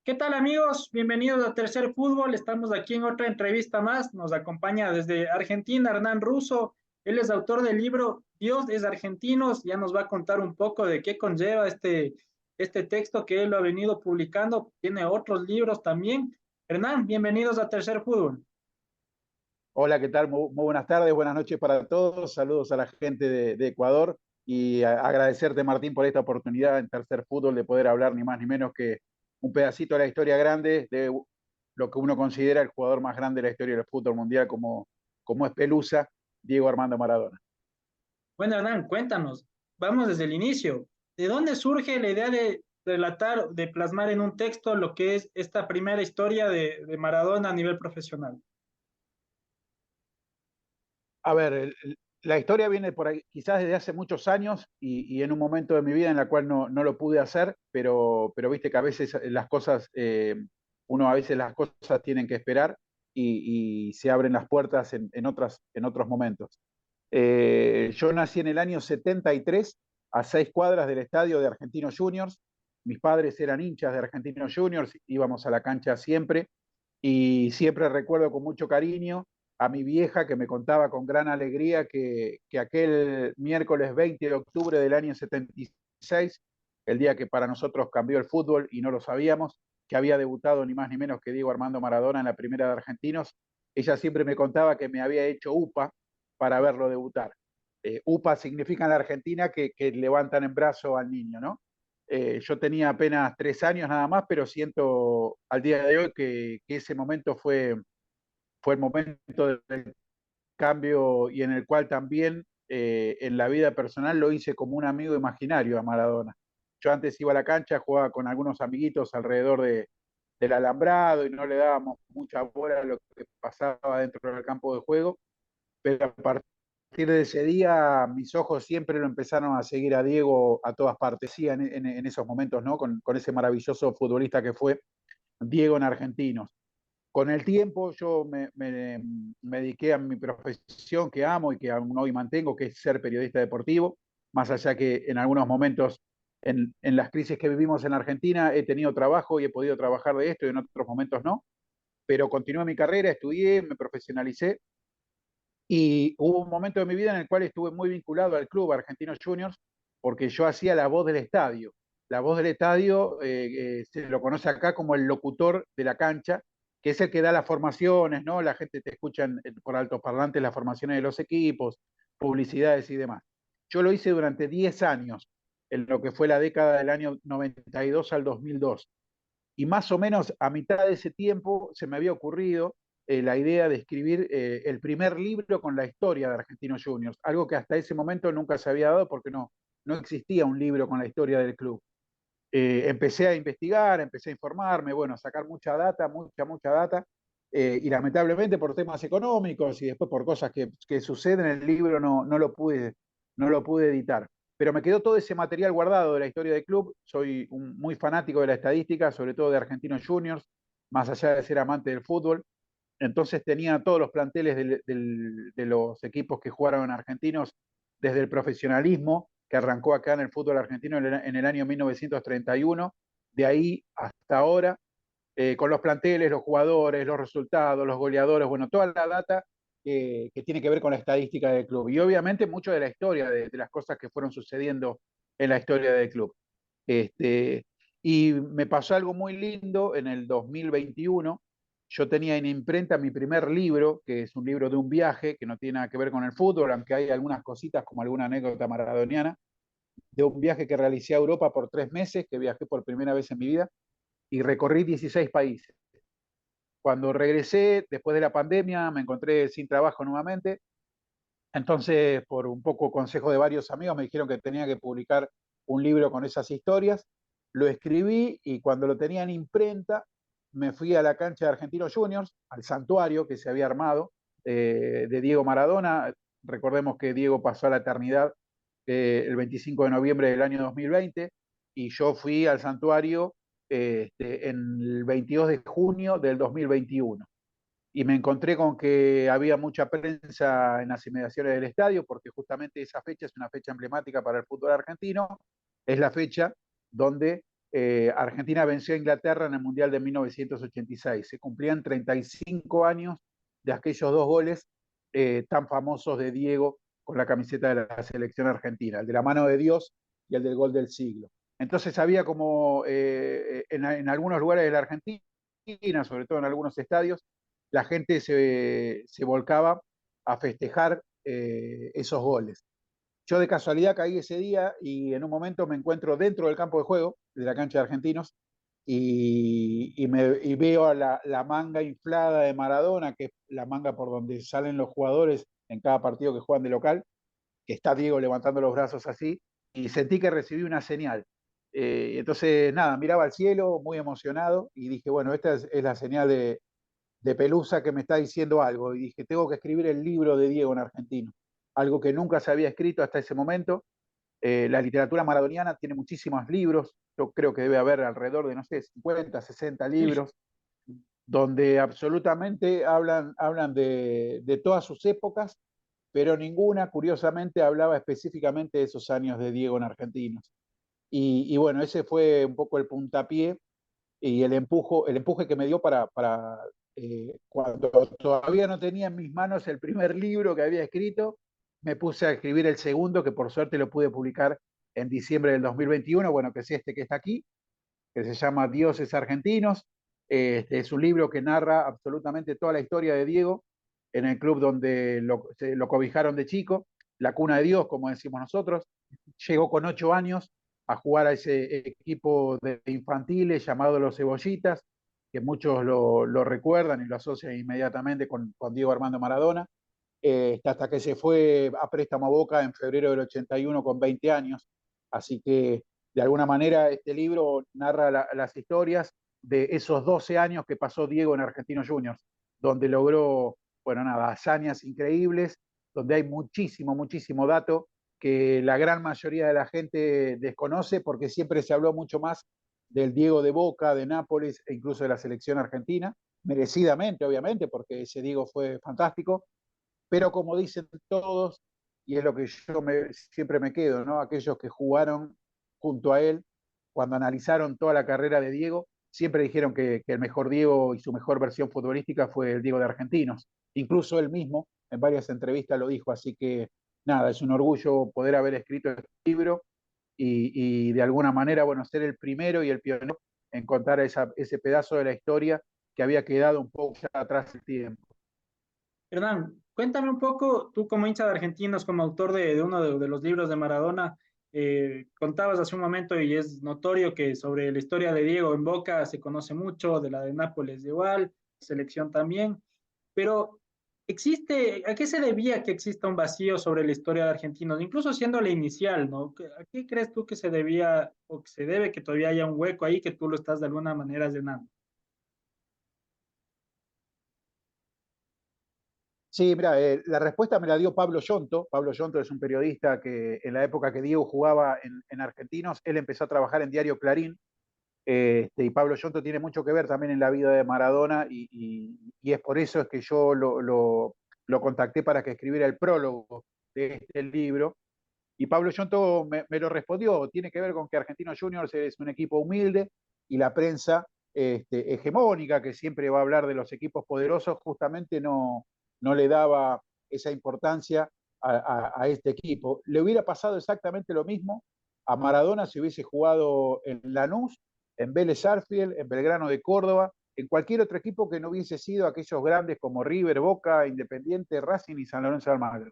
¿Qué tal amigos? Bienvenidos a Tercer Fútbol. Estamos aquí en otra entrevista más. Nos acompaña desde Argentina Hernán Russo. Él es autor del libro Dios es Argentinos. Ya nos va a contar un poco de qué conlleva este texto que él lo ha venido publicando. Tiene otros libros también. Hernán, bienvenidos a Tercer Fútbol. Hola, ¿qué tal? Muy buenas tardes, buenas noches para todos. Saludos a la gente de Ecuador y agradecerte, Martín, por esta oportunidad en Tercer Fútbol de poder hablar ni más ni menos que un pedacito de la historia grande de lo que uno considera el jugador más grande de la historia del fútbol mundial, como es Pelusa, Diego Armando Maradona. Bueno, Hernán, cuéntanos. Vamos desde el inicio. ¿De dónde surge la idea de relatar, de plasmar en un texto lo que es esta primera historia de Maradona a nivel profesional? A ver, la historia viene por ahí, quizás desde hace muchos años y en un momento de mi vida en la cual no lo pude hacer, pero viste que a veces las cosas, uno a veces las cosas tienen que esperar y se abren las puertas en otros momentos. Yo nací en el año 73 a 6 cuadras del estadio de Argentinos Juniors. Mis padres eran hinchas de Argentinos Juniors, íbamos a la cancha siempre y siempre recuerdo con mucho cariño a mi vieja que me contaba con gran alegría que aquel miércoles 20 de octubre del año 76, el día que para nosotros cambió el fútbol y no lo sabíamos, que había debutado ni más ni menos que Diego Armando Maradona en la primera de Argentinos, ella siempre me contaba que me había hecho UPA para verlo debutar. UPA significa en la Argentina que levantan en brazo al niño, ¿no? Yo tenía apenas 3 años nada más, pero siento al día de hoy que ese momento fue el momento del cambio y en el cual también en la vida personal lo hice como un amigo imaginario a Maradona. Yo antes iba a la cancha, jugaba con algunos amiguitos alrededor del alambrado y no le dábamos mucha bola a lo que pasaba dentro del campo de juego, pero a partir de ese día mis ojos siempre lo empezaron a seguir a Diego a todas partes, sí, en esos momentos, ¿no? Con ese maravilloso futbolista que fue Diego en Argentinos. Con el tiempo yo me dediqué a mi profesión que amo y que aún hoy mantengo, que es ser periodista deportivo, más allá que en algunos momentos en las crisis que vivimos en Argentina he tenido trabajo y he podido trabajar de esto y en otros momentos no, pero continué mi carrera, estudié, me profesionalicé y hubo un momento de mi vida en el cual estuve muy vinculado al club Argentinos Juniors porque yo hacía la voz del estadio. La voz del estadio se lo conoce acá como el locutor de la cancha, que es el que da las formaciones, ¿no? La gente te escucha por altoparlantes las formaciones de los equipos, publicidades y demás. Yo lo hice durante 10 años, en lo que fue la década del año 92 al 2002. Y más o menos a mitad de ese tiempo se me había ocurrido la idea de escribir el primer libro con la historia de Argentinos Juniors, algo que hasta ese momento nunca se había dado porque no existía un libro con la historia del club. Empecé a investigar, empecé a informarme, bueno, a sacar mucha data, mucha data, y lamentablemente por temas económicos y después por cosas que suceden, el libro no lo pude editar. Pero me quedó todo ese material guardado de la historia del club. Soy muy fanático de la estadística, sobre todo de Argentinos Juniors, más allá de ser amante del fútbol. Entonces tenía todos los planteles de los equipos que jugaron en Argentinos, desde el profesionalismo, que arrancó acá en el fútbol argentino en el año 1931, de ahí hasta ahora, con los planteles, los jugadores, los resultados, los goleadores, bueno, toda la data que tiene que ver con la estadística del club. Y obviamente mucho de la historia, de las cosas que fueron sucediendo en la historia del club. Este, y me pasó algo muy lindo en el 2021. Yo tenía en imprenta mi primer libro, que es un libro de un viaje que no tiene nada que ver con el fútbol, aunque hay algunas cositas como alguna anécdota maradoniana, de un viaje que realicé a Europa por 3 meses, que viajé por primera vez en mi vida y recorrí 16 países. Cuando regresé, después de la pandemia, me encontré sin trabajo nuevamente. Entonces, por un poco consejo de varios amigos, me dijeron que tenía que publicar un libro con esas historias. Lo escribí y cuando lo tenía en imprenta, me fui a la cancha de Argentinos Juniors, al santuario que se había armado de Diego Maradona. Recordemos que Diego pasó a la eternidad el 25 de noviembre del año 2020 y yo fui al santuario en el 22 de junio del 2021 y me encontré con que había mucha prensa en las inmediaciones del estadio, porque justamente esa fecha es una fecha emblemática para el fútbol argentino, es la fecha donde Argentina venció a Inglaterra en el Mundial de 1986. Se cumplían 35 años de aquellos dos goles tan famosos de Diego con la camiseta de la selección argentina, el de la mano de Dios y el del gol del siglo. Entonces había como en algunos lugares de la Argentina, sobre todo en algunos estadios, la gente se volcaba a festejar esos goles. Yo de casualidad caí ese día y en un momento me encuentro dentro del campo de juego de la cancha de Argentinos y veo a la manga inflada de Maradona, que es la manga por donde salen los jugadores en cada partido que juegan de local, que está Diego levantando los brazos así, y sentí que recibí una señal. Entonces, nada, miraba al cielo muy emocionado y dije, bueno, esta es la señal de Pelusa que me está diciendo algo. Y dije, tengo que escribir el libro de Diego en argentino, algo que nunca se había escrito hasta ese momento. La literatura maradoniana tiene muchísimos libros, yo creo que debe haber alrededor de, no sé, 50, 60 Sí. libros, donde absolutamente hablan de todas sus épocas, pero ninguna, curiosamente, hablaba específicamente de esos años de Diego en Argentinos. Y bueno, ese fue un poco el puntapié y el empuje que me dio para cuando todavía no tenía en mis manos el primer libro que había escrito, me puse a escribir el segundo, que por suerte lo pude publicar en diciembre del 2021, bueno, que es este que está aquí, que se llama Dioses Argentinos. Este es un libro que narra absolutamente toda la historia de Diego en el club donde lo cobijaron de chico, la cuna de Dios, como decimos nosotros. Llegó con 8 años a jugar a ese equipo de infantiles llamado Los Cebollitas, que muchos lo recuerdan y lo asocian inmediatamente con Diego Armando Maradona, hasta que se fue a préstamo a Boca en febrero del 81 con 20 años. Así que, de alguna manera, este libro narra las historias de esos 12 años que pasó Diego en Argentinos Juniors, donde logró, bueno, nada, hazañas increíbles, donde hay muchísimo, muchísimo dato que la gran mayoría de la gente desconoce porque siempre se habló mucho más del Diego de Boca, de Nápoles e incluso de la selección argentina, merecidamente, obviamente, porque ese Diego fue fantástico, pero como dicen todos, y es lo que siempre me quedo, ¿no? Aquellos que jugaron junto a él, cuando analizaron toda la carrera de Diego, siempre dijeron que el mejor Diego y su mejor versión futbolística fue el Diego de Argentinos. Incluso él mismo en varias entrevistas lo dijo, así que nada, es un orgullo poder haber escrito este libro y de alguna manera, bueno, ser el primero y el pionero en contar ese pedazo de la historia que había quedado un poco ya atrás del tiempo. Hernán, cuéntame un poco, tú como hincha de Argentinos, como autor de uno de los libros de Maradona, contabas hace un momento y es notorio que sobre la historia de Diego en Boca se conoce mucho, de la de Nápoles igual, selección también, pero ¿a qué se debía que exista un vacío sobre la historia de Argentinos, incluso siendo la inicial, ¿no? ¿A qué crees tú que se debía o que se debe que todavía haya un hueco ahí que tú lo estás de alguna manera llenando? Sí, mira, la respuesta me la dio Pablo Yonto. Pablo Yonto es un periodista que en la época que Diego jugaba en Argentinos, él empezó a trabajar en Diario Clarín, y Pablo Yonto tiene mucho que ver también en la vida de Maradona y es por eso es que yo lo contacté para que escribiera el prólogo de este libro. Y Pablo Yonto me lo respondió, tiene que ver con que Argentinos Juniors es un equipo humilde y la prensa hegemónica, que siempre va a hablar de los equipos poderosos, justamente no le daba esa importancia a este equipo. Le hubiera pasado exactamente lo mismo a Maradona si hubiese jugado en Lanús, en Vélez Sarsfield, en Belgrano de Córdoba, en cualquier otro equipo que no hubiese sido aquellos grandes como River, Boca, Independiente, Racing y San Lorenzo de Almagro.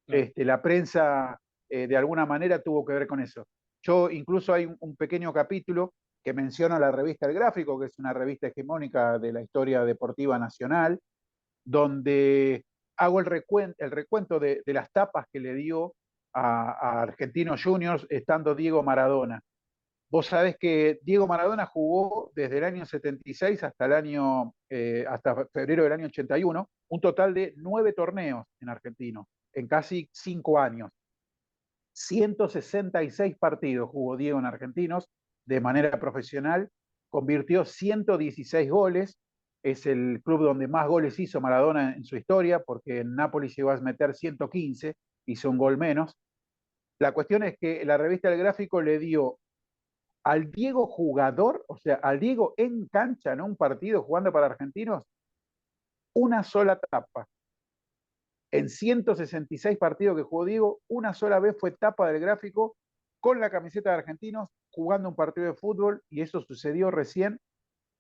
Claro. La prensa de alguna manera tuvo que ver con eso. Yo incluso hay un pequeño capítulo que menciona la revista El Gráfico, que es una revista hegemónica de la historia deportiva nacional, donde hago el recuento de las tapas que le dio a Argentinos Juniors estando Diego Maradona. Vos sabés que Diego Maradona jugó desde el año 76 hasta febrero del año 81, un total de 9 torneos en Argentino, en casi 5 años. 166 partidos jugó Diego en Argentinos de manera profesional, convirtió 116 goles, es el club donde más goles hizo Maradona en su historia, porque en Nápoles llegó a meter 115, hizo un gol menos. La cuestión es que la revista del Gráfico le dio al Diego jugador, o sea, al Diego en cancha, en un partido jugando para Argentinos, una sola tapa. En 166 partidos que jugó Diego, una sola vez fue tapa del gráfico con la camiseta de Argentinos jugando un partido de fútbol, y eso sucedió recién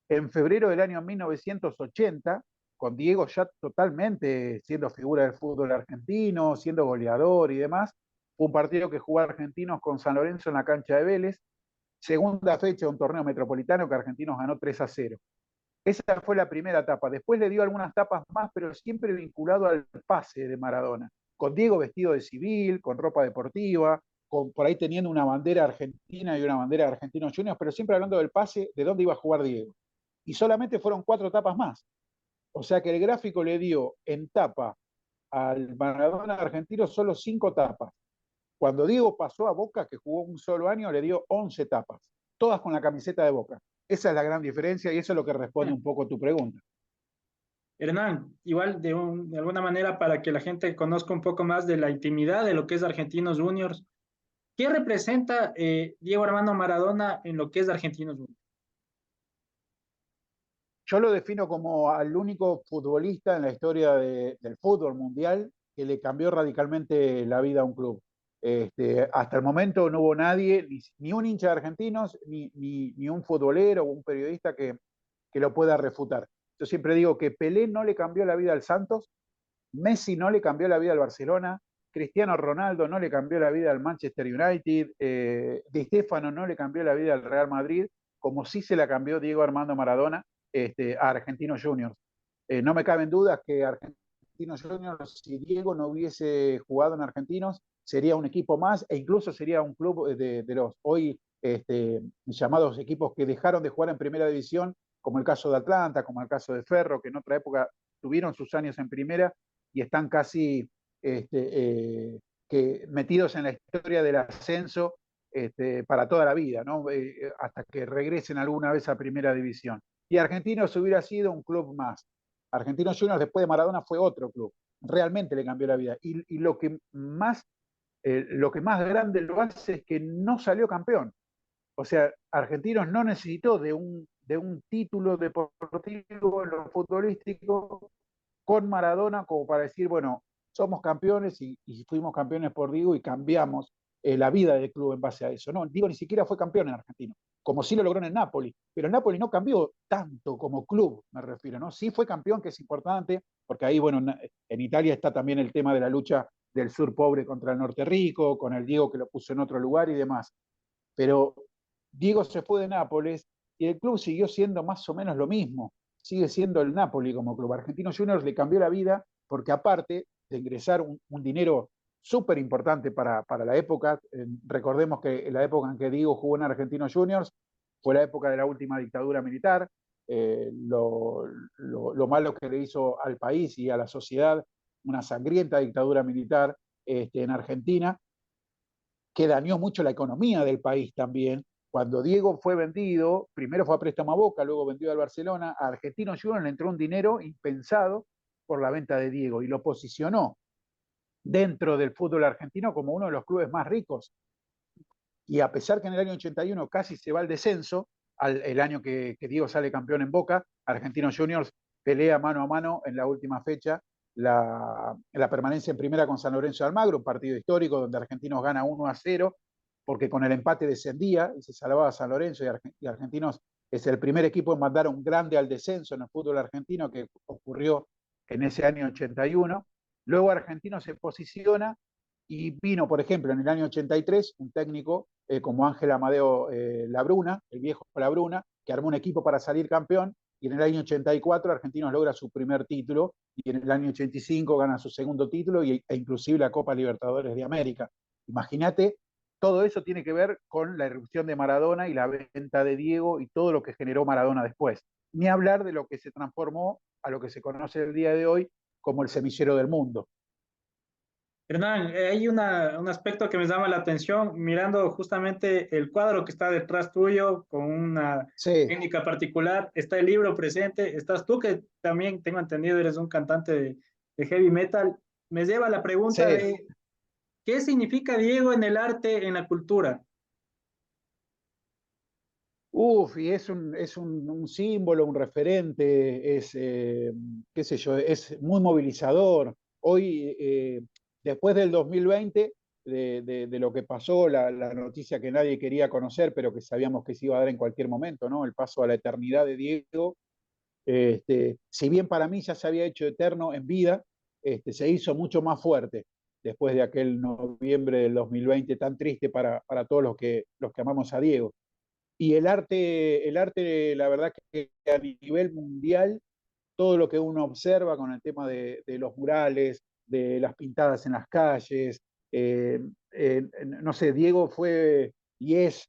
en febrero del año 1980, con Diego ya totalmente siendo figura del fútbol argentino, siendo goleador y demás. Fue un partido que jugó Argentinos con San Lorenzo en la cancha de Vélez, segunda fecha de un torneo metropolitano que Argentinos ganó 3-0. Esa fue la primera etapa. Después le dio algunas tapas más, pero siempre vinculado al pase de Maradona. Con Diego vestido de civil, con ropa deportiva, con, por ahí teniendo una bandera argentina y una bandera de Argentinos Juniors, pero siempre hablando del pase, de dónde iba a jugar Diego. Y solamente fueron 4 tapas más. O sea que el gráfico le dio en tapa al Maradona argentino solo 5 tapas. Cuando Diego pasó a Boca, que jugó un solo año, le dio 11 tapas, todas con la camiseta de Boca. Esa es la gran diferencia y eso es lo que responde un poco a tu pregunta. Hernán, igual de alguna manera para que la gente conozca un poco más de la intimidad de lo que es Argentinos Juniors, ¿qué representa Diego Armando Maradona en lo que es Argentinos Juniors? Yo lo defino como al único futbolista en la historia del fútbol mundial que le cambió radicalmente la vida a un club. Hasta el momento no hubo nadie, ni un hincha de Argentinos, ni un futbolero o un periodista que lo pueda refutar. Yo siempre digo que Pelé no le cambió la vida al Santos, Messi no le cambió la vida al Barcelona, Cristiano Ronaldo no le cambió la vida al Manchester United, Di Stéfano no le cambió la vida al Real Madrid, como sí se la cambió Diego Armando Maradona a Argentinos Juniors. No me caben dudas que Argentinos Juniors, si Diego no hubiese jugado en Argentinos, sería un equipo más e incluso sería un club de los hoy llamados equipos que dejaron de jugar en primera división, como el caso de Atlanta, como el caso de Ferro, que en otra época tuvieron sus años en primera y están casi metidos en la historia del ascenso para toda la vida, ¿no? Hasta que regresen alguna vez a primera división. Y Argentinos hubiera sido un club más. Argentinos Juniors después de Maradona fue otro club. Realmente le cambió la vida. Y lo que más grande lo hace es que no salió campeón. O sea, Argentinos no necesitó de un título deportivo en lo futbolístico con Maradona como para decir, bueno, somos campeones y fuimos campeones por Diego y cambiamos la vida del club en base a eso. No, Diego ni siquiera fue campeón en Argentina, como sí lo logró en el Napoli, pero el Napoli no cambió tanto como club, me refiero, ¿no? Sí fue campeón, que es importante, porque ahí, bueno, en Italia está también el tema de la lucha del sur pobre contra el norte rico, con el Diego que lo puso en otro lugar y demás. Pero Diego se fue de Nápoles y el club siguió siendo más o menos lo mismo. Sigue siendo el Napoli como club. Argentinos Juniors le cambió la vida porque aparte de ingresar un dinero súper importante para la época, recordemos que la época en que Diego jugó en Argentinos Juniors fue la época de la última dictadura militar, lo malo que le hizo al país y a la sociedad una sangrienta dictadura militar en Argentina, que dañó mucho la economía del país también. Cuando Diego fue vendido, primero fue a préstamo a Boca, luego vendido al Barcelona, a Argentinos Juniors le entró un dinero impensado por la venta de Diego y lo posicionó dentro del fútbol argentino como uno de los clubes más ricos. Y a pesar que en el año 81 casi se va al descenso, el año que Diego sale campeón en Boca, Argentinos Juniors pelea mano a mano en la última fecha la permanencia en primera con San Lorenzo de Almagro, un partido histórico donde Argentinos gana 1-0, porque con el empate descendía y se salvaba San Lorenzo, y Argentinos es el primer equipo en mandar un grande al descenso en el fútbol argentino, que ocurrió en ese año 81. Luego Argentinos se posiciona y vino, por ejemplo, en el año 83, un técnico como Ángel Amadeo Labruna, el viejo Labruna, que armó un equipo para salir campeón, y en el año 84 Argentinos logra su primer título, y en el año 85 gana su segundo título e inclusive la Copa Libertadores de América. Imagínate, todo eso tiene que ver con la irrupción de Maradona y la venta de Diego y todo lo que generó Maradona después. Ni hablar de lo que se transformó a lo que se conoce el día de hoy como el semillero del mundo. Hernán, hay un aspecto que me llama la atención, mirando justamente el cuadro que está detrás tuyo, con una Sí, técnica particular, está el libro presente, estás tú que también tengo entendido eres un cantante de heavy metal. Me lleva a la pregunta sí. de, ¿qué significa Diego en el arte, en la cultura? Uf, y es un símbolo, un referente, qué sé yo, es muy movilizador. Hoy, después del 2020, de lo que pasó, la noticia que nadie quería conocer, pero que sabíamos que se iba a dar en cualquier momento, ¿no? El paso a la eternidad de Diego. Si bien para mí ya se había hecho eterno en vida, se hizo mucho más fuerte después de aquel noviembre del 2020 tan triste para todos los que amamos a Diego. Y la verdad que a nivel mundial, todo lo que uno observa con el tema de los murales, de las pintadas en las calles, eh, no sé, Diego fue y es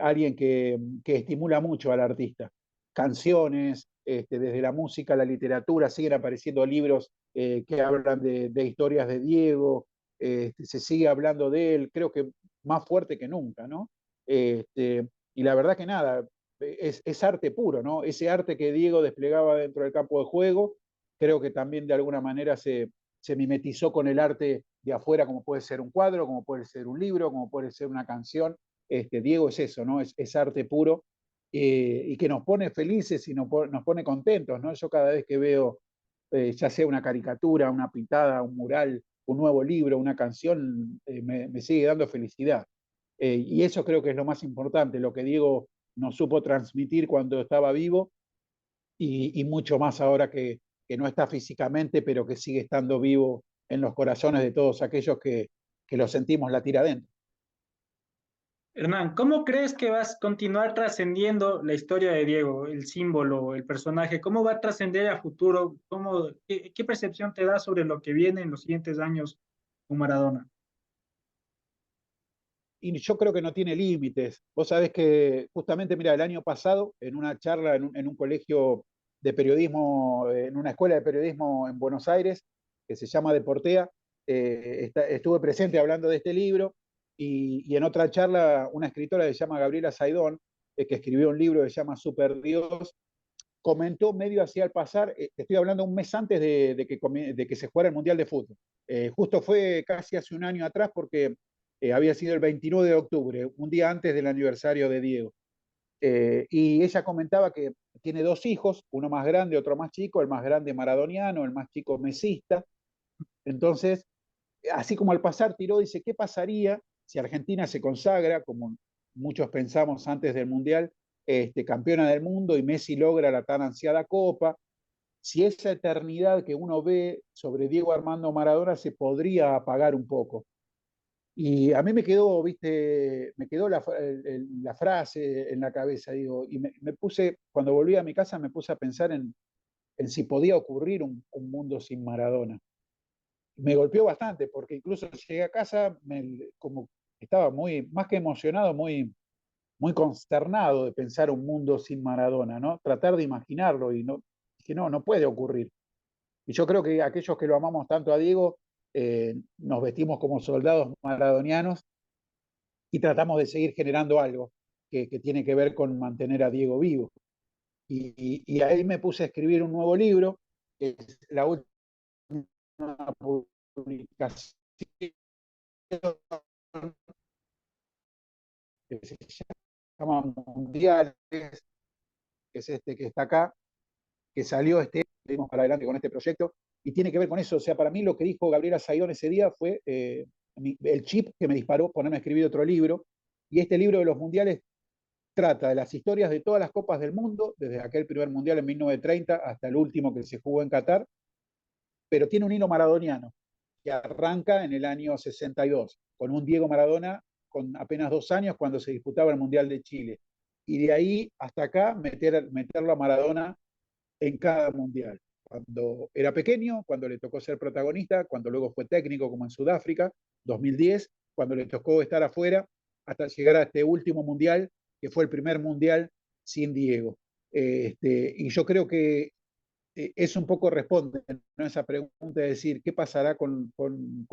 alguien que estimula mucho al artista. Canciones, desde la música a la literatura, siguen apareciendo libros que hablan de historias de Diego, se sigue hablando de él, creo que más fuerte que nunca, ¿no? Y la verdad que nada, es arte puro, ¿no? Ese arte que Diego desplegaba dentro del campo de juego, creo que también de alguna manera se mimetizó con el arte de afuera, como puede ser un cuadro, como puede ser un libro, como puede ser una canción. Diego es eso, ¿no? Es arte puro y que nos pone felices y nos pone contentos, ¿no? Yo cada vez que veo, ya sea una caricatura, una pintada, un mural, un nuevo libro, una canción, me sigue dando felicidad. Y eso creo que es lo más importante, lo que Diego nos supo transmitir cuando estaba vivo y mucho más ahora que no está físicamente, pero que sigue estando vivo en los corazones de todos aquellos que lo sentimos latir adentro. Hernán, ¿cómo crees que vas a continuar trascendiendo la historia de Diego, el símbolo, el personaje? ¿Cómo va a trascender a futuro? ¿Qué percepción te da sobre lo que viene en los siguientes años con Maradona? Y yo creo que no tiene límites. Vos sabés que justamente, mira, el año pasado, en una charla en un colegio de periodismo, en una escuela de periodismo en Buenos Aires, que se llama Deportea, estuve presente hablando de este libro y en otra charla una escritora que se llama Gabriela Saidón, que escribió un libro que se llama Super Dios, comentó medio hacia al pasar, te estoy hablando un mes antes de que se jugara el Mundial de Fútbol. Justo fue casi hace un año atrás porque había sido el 29 de octubre, un día antes del aniversario de Diego. Y ella comentaba que tiene dos hijos, uno más grande, otro más chico, el más grande maradoniano, el más chico mesista. Entonces, así como al pasar tiró, dice, ¿qué pasaría si Argentina se consagra, como muchos pensamos antes del Mundial, campeona del mundo y Messi logra la tan ansiada copa? Si esa eternidad que uno ve sobre Diego Armando Maradona se podría apagar un poco. Y a mí me quedó, viste, me quedó la frase en la cabeza, digo, y me puse, cuando volví a mi casa, me puse a pensar en si podía ocurrir un mundo sin Maradona. Me golpeó bastante, porque incluso llegué a casa, como estaba muy, más que emocionado, muy consternado de pensar un mundo sin Maradona, ¿no? Tratar de imaginarlo y no, que no puede ocurrir. Y yo creo que aquellos que lo amamos tanto a Diego, nos vestimos como soldados maradonianos y tratamos de seguir generando algo que tiene que ver con mantener a Diego vivo. Y ahí me puse a escribir un nuevo libro, que es la última publicación que se llama Mundiales, que es este que está acá, que salió seguimos para adelante con este proyecto, y tiene que ver con eso. O sea, para mí lo que dijo Gabriela Sayón ese día fue el chip que me disparó ponerme a escribir otro libro, y este libro de los mundiales trata de las historias de todas las copas del mundo, desde aquel primer mundial en 1930 hasta el último que se jugó en Qatar, pero tiene un hilo maradoniano que arranca en el año 62, con un Diego Maradona con apenas 2 años cuando se disputaba el Mundial de Chile. Y de ahí hasta acá meterlo a Maradona en cada mundial. Cuando era pequeño, cuando le tocó ser protagonista, cuando luego fue técnico como en Sudáfrica, 2010, cuando le tocó estar afuera, hasta llegar a este último mundial, que fue el primer mundial sin Diego. Y yo creo que es un poco responde, ¿no? Esa pregunta de decir qué pasará con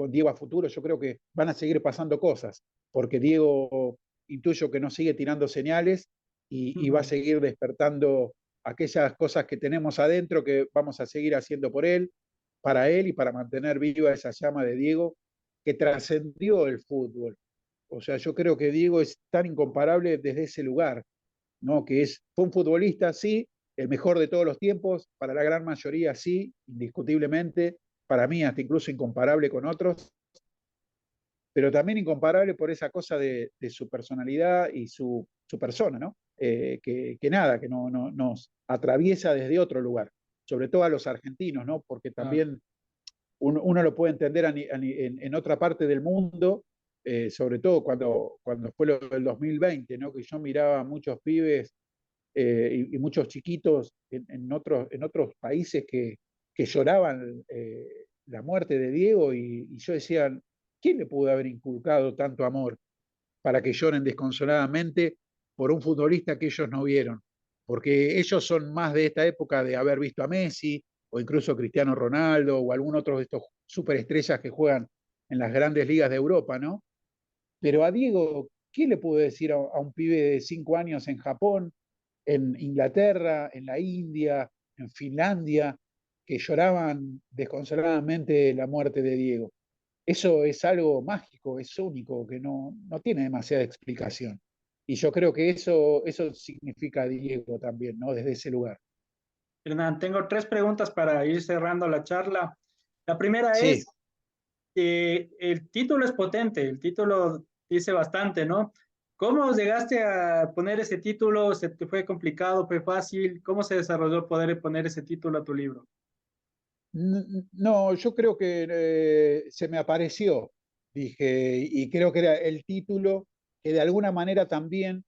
Diego a futuro. Yo creo que van a seguir pasando cosas, porque Diego intuyo que nos sigue tirando señales y va a seguir despertando aquellas cosas que tenemos adentro que vamos a seguir haciendo por él, para él y para mantener viva esa llama de Diego que trascendió el fútbol. O sea, yo creo que Diego es tan incomparable desde ese lugar. ¿no? Que fue un futbolista, sí, el mejor de todos los tiempos, para la gran mayoría sí, indiscutiblemente, para mí hasta incluso incomparable con otros, pero también incomparable por esa cosa de su personalidad y su persona, ¿no? Que nada, que nos atraviesa desde otro lugar, sobre todo a los argentinos, ¿no? Porque Ah, también uno lo puede entender en otra parte del mundo, sobre todo cuando fue lo del 2020, ¿no? Que yo miraba a muchos pibes y muchos chiquitos en otros países que lloraban la muerte de Diego y yo decía, ¿quién le pudo haber inculcado tanto amor para que lloren desconsoladamente por un futbolista que ellos no vieron? Porque ellos son más de esta época de haber visto a Messi o incluso Cristiano Ronaldo o algún otro de estos superestrellas que juegan en las grandes ligas de Europa, ¿no? Pero a Diego, ¿qué le puedo decir a un pibe de 5 años en Japón, en Inglaterra, en la India, en Finlandia, que lloraban desconsoladamente la muerte de Diego? Eso es algo mágico, es único, que no tiene demasiada explicación. Y yo creo que eso significa Diego también, ¿no? Desde ese lugar. Hernán, tengo tres preguntas para ir cerrando la charla. La primera es, Sí, el título es potente, el título dice bastante, ¿no? ¿Cómo llegaste a poner ese título? ¿Se te fue complicado, fue fácil? ¿Cómo se desarrolló poder poner ese título a tu libro? no, yo creo que se me apareció, dije, y creo que era el título que de alguna manera también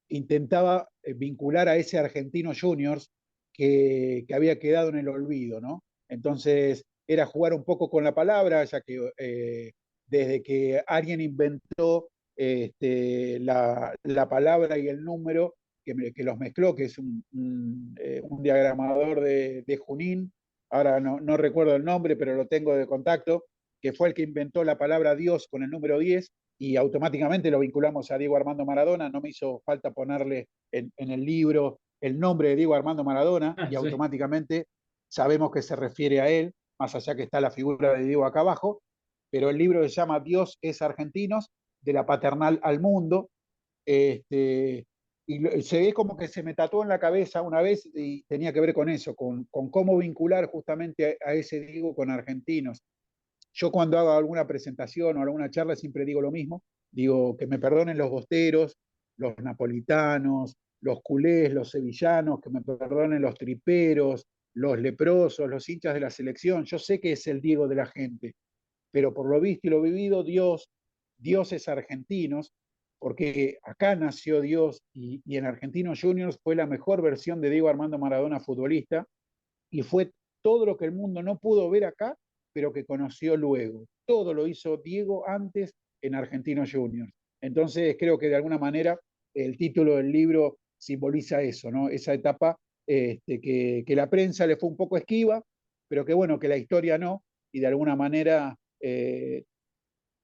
intentaba vincular a ese Argentino Juniors que había quedado en el olvido, ¿no? Entonces era jugar un poco con la palabra, ya que desde que alguien inventó la palabra y el número, que los mezcló, que es un diagramador de Junín, ahora no recuerdo el nombre, pero lo tengo de contacto, que fue el que inventó la palabra Dios con el número 10 y automáticamente lo vinculamos a Diego Armando Maradona, no me hizo falta ponerle en el libro el nombre de Diego Armando Maradona Ah, y sí. automáticamente sabemos que se refiere a él, más allá que está la figura de Diego acá abajo, pero el libro se llama Dios es Argentinos, de la paternal al mundo, este, se ve como que se me tatuó en la cabeza una vez y tenía que ver con eso, con cómo vincular justamente a ese Diego con argentinos. Yo cuando hago alguna presentación o alguna charla siempre digo lo mismo, digo que me perdonen los bosteros, los napolitanos, los culés, los sevillanos, que me perdonen los triperos, los leprosos, los hinchas de la selección. Yo sé que es el Diego de la gente, pero por lo visto y lo vivido, dioses argentinos, porque acá nació Dios y en Argentinos Juniors fue la mejor versión de Diego Armando Maradona futbolista y fue todo lo que el mundo no pudo ver acá, pero que conoció luego. Todo lo hizo Diego antes en Argentinos Juniors. Entonces creo que de alguna manera el título del libro simboliza eso, ¿no? Esa etapa que la prensa le fue un poco esquiva, pero que bueno, que la historia no, y de alguna manera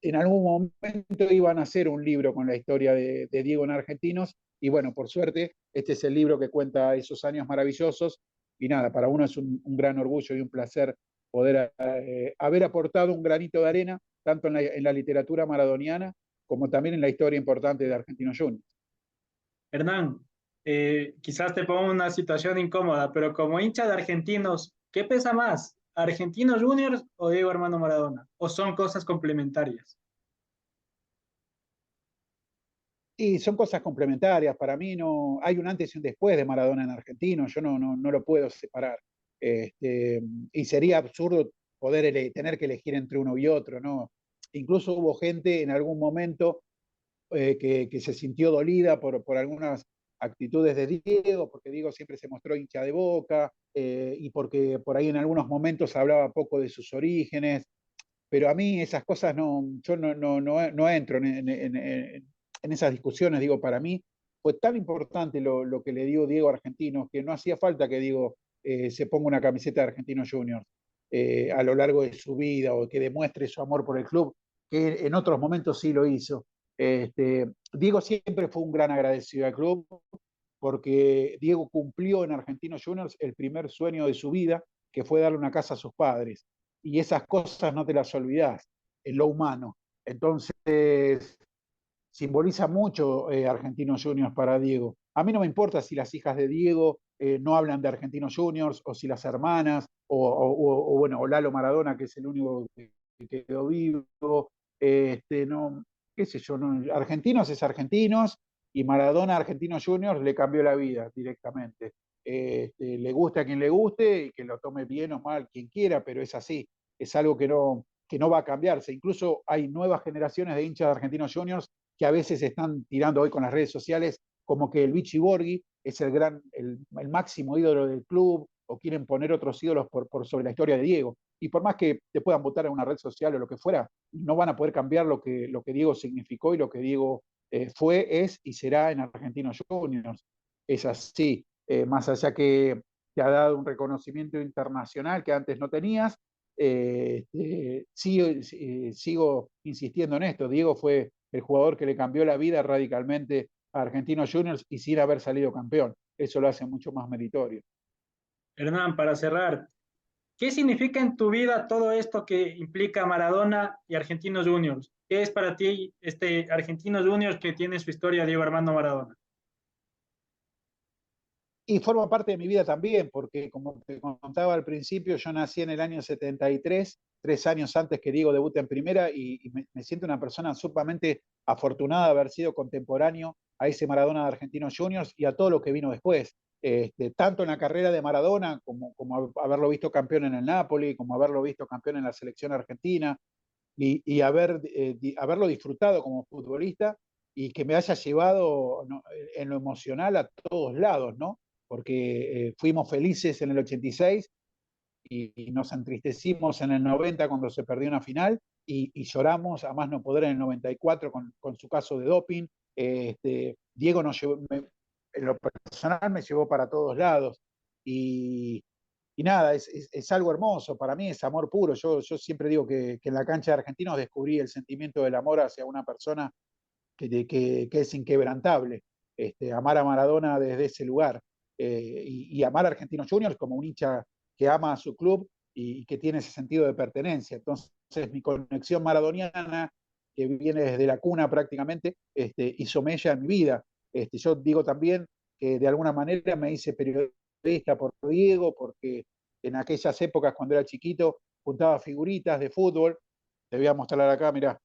en algún momento iban a hacer un libro con la historia de Diego en Argentinos, y bueno, por suerte, este es el libro que cuenta esos años maravillosos, y nada, para uno es un gran orgullo y un placer poder haber aportado un granito de arena, tanto en la literatura maradoniana como también en la historia importante de Argentinos Juniors. Hernán, quizás te pongo una situación incómoda, pero como hincha de argentinos, ¿qué pesa más? ¿Argentinos Juniors o Diego Armando Maradona? ¿O son cosas complementarias? Y son cosas complementarias. Para mí no hay un antes y un después de Maradona en Argentino. Yo no lo puedo separar. Este, y sería absurdo poder tener que elegir entre uno y otro, ¿no? Incluso hubo gente en algún momento que se sintió dolida por algunas actitudes de Diego, porque Diego siempre se mostró hincha de Boca y porque por ahí en algunos momentos hablaba poco de sus orígenes, pero a mí esas cosas yo no entro en esas discusiones. Digo, para mí fue tan importante lo que le dio Diego a Argentinos que no hacía falta que Diego se ponga una camiseta de Argentinos Juniors a lo largo de su vida o que demuestre su amor por el club, que en otros momentos sí lo hizo. Diego siempre fue un gran agradecido al club porque Diego cumplió en Argentinos Juniors el primer sueño de su vida, que fue darle una casa a sus padres. Y esas cosas no te las olvidás en lo humano. Entonces, simboliza mucho Argentinos Juniors para Diego. A mí no me importa si las hijas de Diego no hablan de Argentinos Juniors, o si las hermanas, bueno, o Lalo Maradona, que es el único que quedó vivo, no, qué sé yo, no, Argentinos es Argentinos, y Maradona Argentinos Juniors le cambió la vida directamente. Le guste a quien le guste y que lo tome bien o mal quien quiera, pero es así, es algo que no va a cambiarse. Incluso hay nuevas generaciones de hinchas de Argentinos Juniors que a veces están tirando hoy con las redes sociales como que el Vichy Borghi es el máximo ídolo del club, o quieren poner otros ídolos sobre la historia de Diego. Y por más que te puedan votar en una red social o lo que fuera, no van a poder cambiar lo que Diego significó y lo que Diego fue, es y será en Argentinos Juniors. Es así, más allá que te ha dado un reconocimiento internacional que antes no tenías. Sigo insistiendo en esto. Diego fue el jugador que le cambió la vida radicalmente a Argentinos Juniors y sin haber salido campeón. Eso lo hace mucho más meritorio. Hernán, para cerrar, ¿qué significa en tu vida todo esto que implica Maradona y Argentinos Juniors? ¿Qué es para ti este Argentinos Juniors que tiene su historia Diego Armando Maradona? Y forma parte de mi vida también, porque como te contaba al principio, yo nací en el año 73, 3 años antes que Diego debute en primera, y me siento una persona sumamente afortunada de haber sido contemporáneo a ese Maradona de Argentinos Juniors y a todo lo que vino después. Tanto en la carrera de Maradona, como haberlo visto campeón en el Napoli, como haberlo visto campeón en la selección argentina, y haberlo disfrutado como futbolista, y que me haya llevado, ¿no?, en lo emocional a todos lados, ¿no? Porque fuimos felices en el 86 y nos entristecimos en el 90 cuando se perdió una final, y lloramos a más no poder en el 94 con su caso de doping. Diego nos llevó, en lo personal me llevó para todos lados, y, y nada, es algo hermoso, para mí es amor puro. Yo siempre digo que en la cancha de Argentinos descubrí el sentimiento del amor hacia una persona que es inquebrantable. Amar a Maradona desde ese lugar, y amar a Argentinos Juniors como un hincha que ama a su club y que tiene ese sentido de pertenencia. Entonces, mi conexión maradoniana, que viene desde la cuna prácticamente, hizo mella en mi vida. Yo digo también que de alguna manera me hice periodista por Diego, porque en aquellas épocas, cuando era chiquito, juntaba figuritas de fútbol. Te voy a mostrar acá, mirá.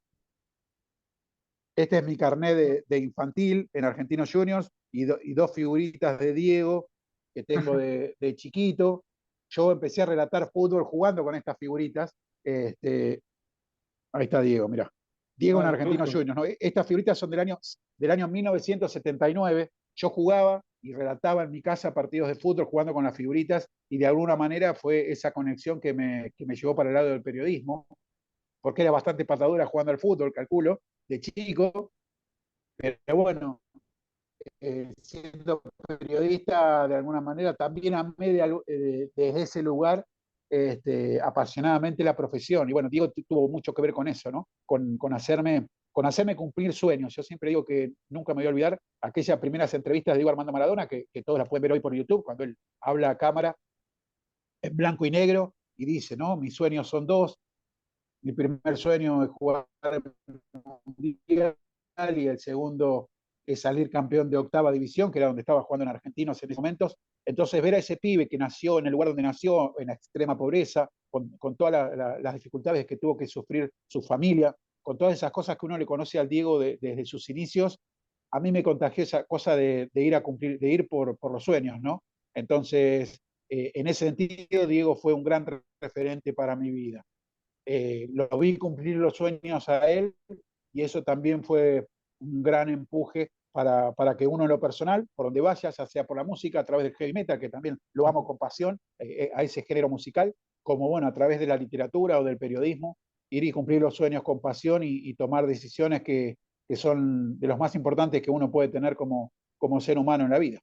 Este es mi carnet de infantil en Argentinos Juniors, y dos figuritas de Diego que tengo de chiquito. Yo empecé a relatar fútbol jugando con estas figuritas. Este, Ahí está Diego, mira. Diego en Oh, Argentinos lujo. Juniors, ¿no? Estas figuritas son del año 1979. Yo jugaba y relataba en mi casa partidos de fútbol jugando con las figuritas, y de alguna manera fue esa conexión que me llevó para el lado del periodismo, porque era bastante patadura jugando al fútbol, calculo, de chico. Pero bueno, siendo periodista, de alguna manera también amé desde ese lugar, apasionadamente la profesión. Y bueno, Diego tuvo mucho que ver con eso, ¿no? Con hacerme cumplir sueños. Yo siempre digo que nunca me voy a olvidar aquellas primeras entrevistas de Diego Armando Maradona, que todos las pueden ver hoy por YouTube, cuando él habla a cámara en blanco y negro y dice, ¿no? Mis sueños son dos. Mi primer sueño es jugar mundial, y el segundo es salir campeón de octava división, que era donde estaba jugando en Argentinos en esos momentos. Entonces, ver a ese pibe que nació en el lugar donde nació, en la extrema pobreza, con todas las dificultades que tuvo que sufrir su familia, con todas esas cosas que uno le conoce al Diego desde sus inicios, a mí me contagió esa cosa de ir a cumplir, de ir por los sueños, ¿no? Entonces, en ese sentido, Diego fue un gran referente para mi vida. Lo vi cumplir los sueños a él, y eso también fue un gran empuje para que uno en lo personal, por donde vaya, ya sea por la música, a través del heavy metal, que también lo amo con pasión, a ese género musical, como bueno, a través de la literatura o del periodismo, ir y cumplir los sueños con pasión, y tomar decisiones que son de los más importantes que uno puede tener como ser humano en la vida.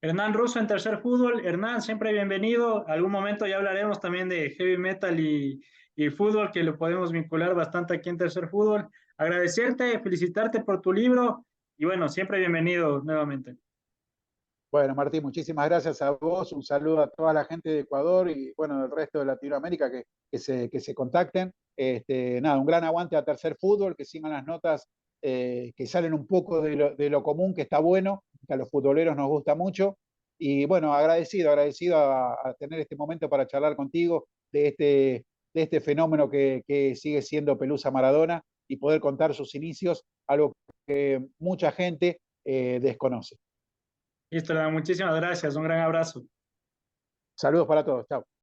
Hernán Russo en Tercer Fútbol. Hernán, siempre bienvenido. Algún momento ya hablaremos también de heavy metal y fútbol, que lo podemos vincular bastante aquí en Tercer Fútbol. Agradecerte, felicitarte por tu libro y bueno, siempre bienvenido nuevamente. Bueno, Martín, muchísimas gracias a vos. Un saludo a toda la gente de Ecuador y bueno, del resto de Latinoamérica, que se contacten. Nada, un gran aguante a Tercer Fútbol, que sigan las notas que salen un poco de lo común, que está bueno, que a los futboleros nos gusta mucho. Y bueno, agradecido a tener este momento para charlar contigo de este fenómeno que sigue siendo Pelusa Maradona y poder contar sus inicios, algo que mucha gente desconoce. Listo, muchísimas gracias, un gran abrazo. Saludos para todos, chao.